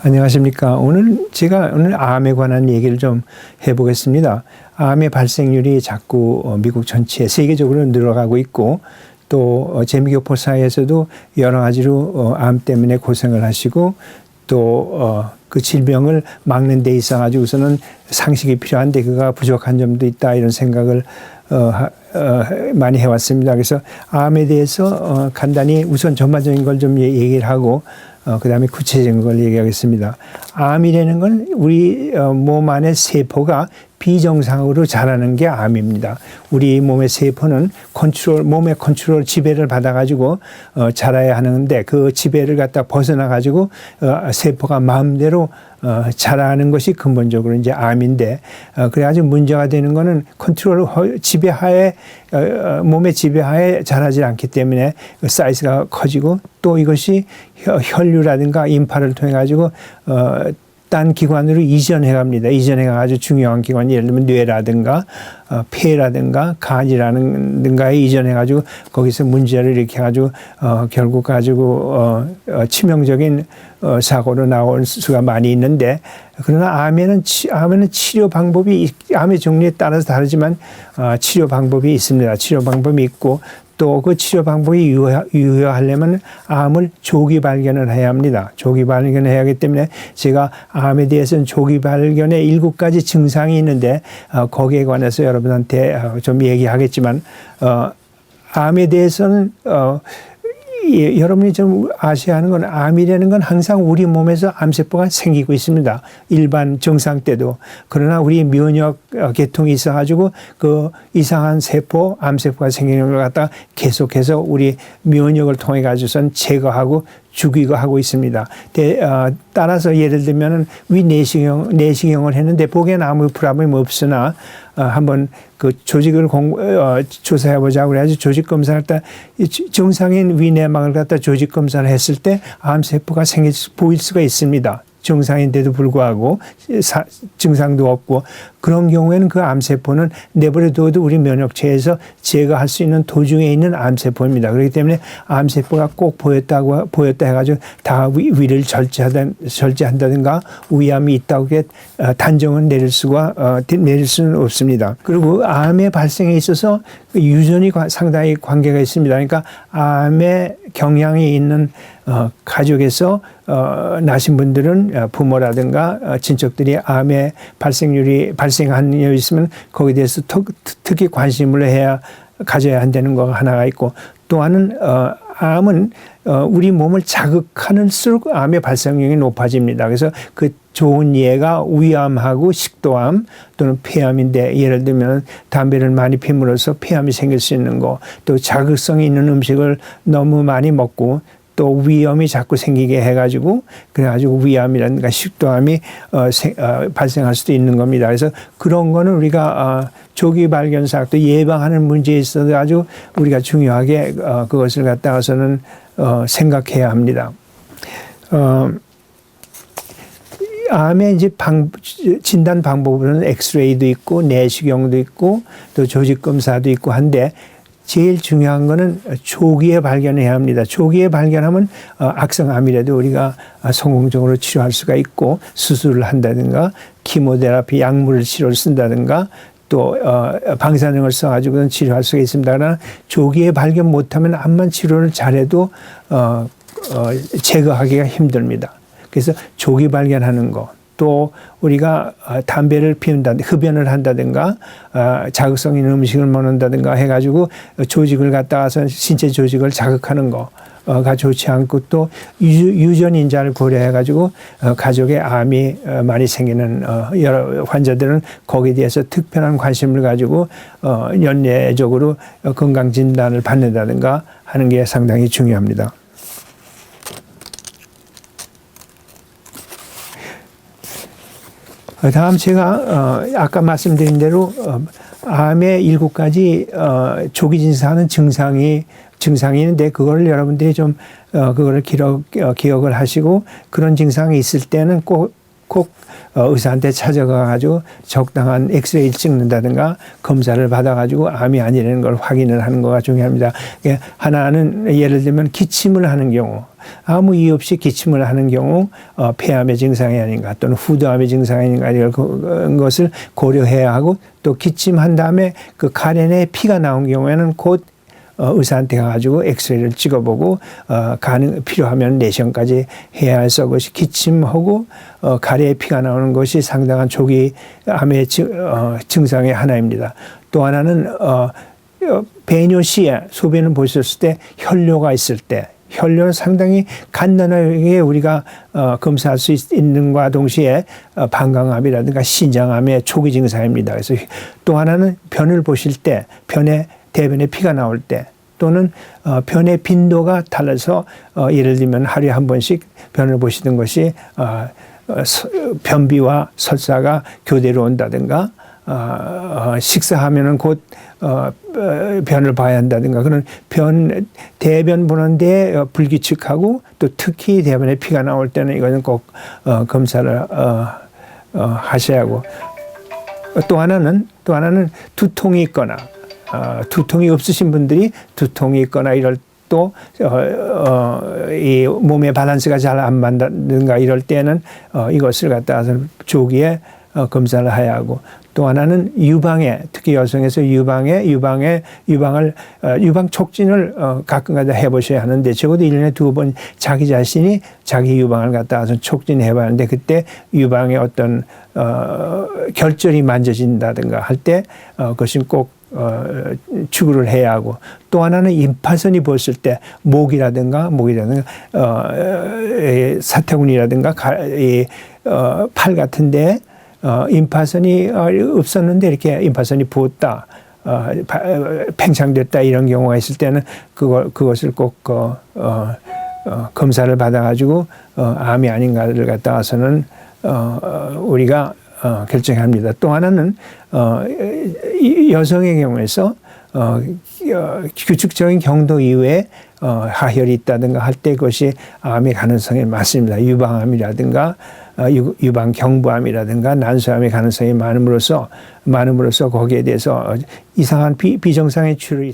안녕하십니까. 오늘 암에 관한 얘기를 좀 해보겠습니다. 암의 발생률이 자꾸 미국 전체에 세계적으로 늘어가고 있고 또 재미교포 사이에서도 여러 가지로 암 때문에 고생을 하시고 또 그 질병을 막는 데 있어 가지고서는 상식이 필요한데 그가 부족한 점도 있다 이런 생각을 많이 해왔습니다. 그래서 암에 대해서 간단히 우선 전반적인 걸 좀 얘기를 하고 그 다음에 구체적인 걸 얘기하겠습니다. 암이라는 건 우리 몸 안의 세포가 비정상으로 자라는 게 암입니다. 우리 몸의 세포는 몸의 컨트롤 지배를 받아가지고 자라야 하는데 그 지배를 갖다 벗어나가지고 세포가 마음대로 자라는 것이 근본적으로 이제 암인데 그래가지고 문제가 되는 거는 컨트롤 지배하에 몸의 지배하에 자라지 않기 때문에 사이즈가 커지고 또 이것이 혈류라든가 임파를 통해 가지고 딴 기관으로 이전해 갑니다. 이전해 가지고 중요한 기관, 예를 들면 뇌라든가 폐라든가 간이라든가에 이전해 가지고 거기서 문제를 일으켜 가지고 결국 가지고 치명적인 사고로 나올 수가 많이 있는데 그러나 암에는 치료 방법이 암의 종류에 따라서 다르지만 치료 방법이 있습니다. 치료 방법이 있고 또 그 치료 방법이 유효하려면 암을 조기 발견을 해야 합니다. 조기 발견을 해야 하기 때문에 제가 암에 대해서는 조기 발견에 7가지 증상이 있는데 거기에 관해서 여러분한테 좀 얘기하겠지만 암에 대해서는 여러분이 좀 아셔야 하는 건 암이라는 건 항상 우리 몸에서 암세포가 생기고 있습니다. 일반 정상 때도. 그러나 우리 면역 계통이 있어가지고 그 이상한 세포, 암세포가 생기는 걸 갖다가 계속해서 우리 면역을 통해 가지고선 제거하고 죽이고 하고 있습니다. 따라서 예를 들면은 내시경을 했는데 보기엔 아무 프라블럼 없으나 한번 그 조직을 조사해 보자고 그래가지고 조직 검사를 할 때 정상인 위내막을 갖다 조직 검사를 했을 때 암세포가 보일 수가 있습니다. 정상인데도 불구하고 증상도 없고 그런 경우에는 그 암세포는 내버려둬도 우리 면역체에서 제거할 수 있는 도중에 있는 암세포입니다. 그렇기 때문에 암세포가 꼭 보였다 해가지고 다 위를 절제한다든가 위암이 있다고 단정은 내릴 수는 없습니다. 그리고 암의 발생에 있어서 유전이 상당히 관계가 있습니다. 그러니까 암의 경향이 있는 가족에서 나신 분들은 부모라든가 친척들이 암의 발생한 일 있으면 거기에 대해서 특히 관심을 가져야 한다는 거 하나가 있고 또 하나는 암은 우리 몸을 자극하는수록 암의 발생률이 높아집니다. 그래서 그 좋은 예가 위암하고 식도암 또는 폐암인데 예를 들면 담배를 많이 피움으로써 폐암이 생길 수 있는 거 또 자극성이 있는 음식을 너무 많이 먹고 또 위염이 자꾸 생기게 해가지고 그래가지고 위암이라든가 식도암이 발생할 수도 있는 겁니다. 그래서 그런 거는 우리가 조기 발견사 또 예방하는 문제에 있어서 아주 우리가 중요하게 그것을 갖다가서는 생각해야 합니다. 암의 이제 진단 방법으로는 엑스레이도 있고 내시경도 있고 또 조직 검사도 있고 한데 제일 중요한 거는 조기에 발견해야 합니다. 조기에 발견하면 악성암이라도 우리가 성공적으로 치료할 수가 있고 수술을 한다든가 키모테라피 약물을 치료를 쓴다든가 또 방사능을 써가지고 치료할 수가 있습니다. 그러나 조기에 발견 못하면 암만 치료를 잘해도 제거하기가 힘듭니다. 그래서 조기 발견하는 거. 또 우리가 담배를 피운다든가 흡연을 한다든가 자극성 있는 음식을 먹는다든가 해가지고 조직을 갖다가서 신체 조직을 자극하는 거가 좋지 않고 또 유전인자를 고려해가지고 가족에 암이 많이 생기는 여러 환자들은 거기에 대해서 특별한 관심을 가지고 연례적으로 건강진단을 받는다든가 하는 게 상당히 중요합니다. 다음 제가 아까 말씀드린 대로 암의 7가지 조기 진단하는 증상이 있는데 그거를 여러분들이 좀 그거를 기억을 하시고 그런 증상이 있을 때는 꼭 꼭 의사한테 찾아가가지고 적당한 엑스레이를 찍는다든가 검사를 받아가지고 암이 아니라는 걸 확인을 하는 거가 중요합니다. 하나는 예를 들면 기침을 하는 경우, 아무 이유 없이 기침을 하는 경우 폐암의 증상이 아닌가 또는 후두암의 증상이 아닌가 이런 것을 고려해야 하고, 또 기침한 다음에 그 가래에 피가 나온 경우에는 곧 의사한테 가가지고 엑스레이를 찍어보고 필요하면 내시경까지 해야 해서 그것이 기침하고 가래에 피가 나오는 것이 상당한 조기 암의 증상의 하나입니다. 또 하나는 배뇨 시에 소변을 보셨을 때 혈뇨가 있을 때, 혈뇨는 상당히 간단하게 우리가 검사할 수 있는 것과 동시에 방광암이라든가 신장암의 초기 증상입니다. 그래서 또 하나는 변을 보실 때, 대변에 피가 나올 때, 또는 변의 빈도가 달라서 예를 들면 하루에 한 번씩 변을 보시던 것이 변비와 설사가 교대로 온다든가, 식사하면은 곧 변을 봐야 한다든가, 그런 대변 보는데 불규칙하고 또 특히 대변에 피가 나올 때는 이거는 꼭 검사를 하셔야 하고, 또 하나는 두통이 있거나 두통이 없으신 분들이 두통이 있거나 이럴 또 이 몸의 밸런스가 잘 안 맞는가 이럴 때는 이것을 갖다가 조기에 검사를 해야 하고, 또 하나는 특히 여성에서 유방 촉진을 가끔가다 해보셔야 하는데, 적어도 1년에 2번 자기 자신이 자기 유방을 갖다가 촉진해 봐야 하는데, 그때 유방의 어떤 결절이 만져진다든가 할 때 그것은 꼭 추구를 해야 하고, 또 하나는 임파선이 보였을 때 목이라든가 사태군이라든가 팔 같은데 임파선이 없었는데 이렇게 임파선이 부었다, 팽창됐다 이런 경우가 있을 때는 그것을 꼭 검사를 받아가지고 암이 아닌가를 갖다가서는 우리가 결정합니다. 또 하나는 여성의 경우에서 규칙적인 경도 이후에 하혈이 있다든가 할 때 그것이 암의 가능성이 많습니다. 유방암이라든가 유방경부암이라든가 난소암의 가능성이 많음으로써 거기에 대해서 이상한 비정상의 치료를